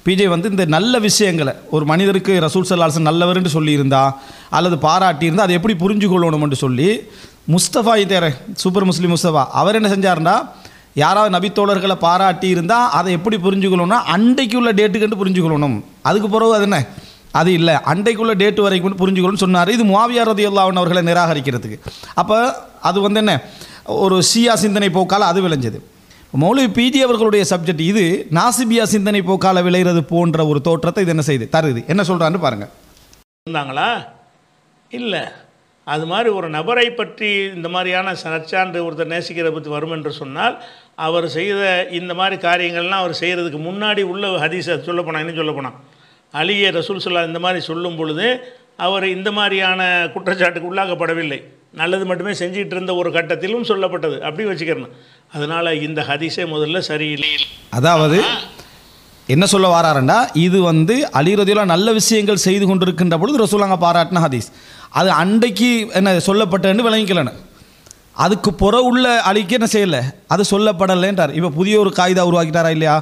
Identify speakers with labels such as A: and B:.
A: PJ வந்து இந்த நல்ல விஷயங்களை ஒரு மனிதருக்கு ரசூல் ஸல்லல்லாஹு அலைஹி வஸல்லம் நல்லவர்னு சொல்லியிருந்தா அல்லது பாராட்டியிருந்தால் அதை எப்படி புரிஞ்சு கொள்ளணும்னு சொல்லி முஸ்தபா தேர சூப்பர் முஸ்லீம் முஸ்தபா அவர் என்ன செஞ்சார்னா யாராவது நபித்தோழர்களை பாராட்டி இருந்தால் அதை எப்படி புரிஞ்சுக்கணும்னா அன்றைக்கு உள்ள டேட்டுக்கு புரிஞ்சுக்கொள்ளணும். அதுக்கு பிறகு அது என்ன அது இல்லை, அன்றைக்குள்ள டேட்டு வரைக்கும் புரிஞ்சுக்கணும்னு சொன்னார். இது முஆவியா ரலியல்லாஹு அன்ஹு அவர்களை நிராகரிக்கிறதுக்கு. அப்போ அது வந்து என்ன ஒரு ஷியா சிந்தனை போக்கால் அது விளைஞ்சது. மௌலவி பிஜி அவர்களுடைய சப்ஜெக்ட் இது நாசிபியா சிந்தனை போக்கால விளைகிறது போன்ற ஒரு தோற்றத்தை இது என்ன செய்யுது தருது. என்ன சொல்கிறான்னு பாருங்கள்.
B: இருந்தாங்களா இல்லை, அது மாதிரி ஒரு நபரை பற்றி இந்த மாதிரியான நற்சான்று ஒருத்தர் நேசிக்கிறத பற்றி வரும் என்று சொன்னால் அவர் செய்த இந்த மாதிரி காரியங்கள்லாம் அவர் செய்கிறதுக்கு முன்னாடி உள்ள ஹதீஸை சொல்லப்போனால் என்ன சொல்லப்போனால் அலியே ரசூல் ஸல்லல்லாஹு இந்த மாதிரி சொல்லும் பொழுது அவர் இந்த மாதிரியான குற்றச்சாட்டுக்கு உள்ளாக்கப்படவில்லை, நல்லது மட்டுமே செஞ்சிகிட்டு இருந்த ஒரு கட்டத்திலும் சொல்லப்பட்டது. அப்படி வச்சுக்கிறணும். அதனால் இந்த ஹதீஸே முதல்ல சரியில்லை.
A: அதாவது என்ன சொல்ல வாராருண்டா இது வந்து அலி ரலியல்லாஹு நல்ல விஷயங்கள் செய்து கொண்டிருக்கின்ற பொழுது ரசூலுல்லாஹ் பாராட்டின ஹதீஸ் அது அன்றைக்கு என்ன சொல்லப்பட்டன்னு விளங்கிக்கலன்னு அதுக்கு புற உள்ள அலிக்கு என்ன செய்யலை அது சொல்லப்படலைன்றார். இப்போ புதிய ஒரு காயிதா உருவாக்கிட்டாரா இல்லையா?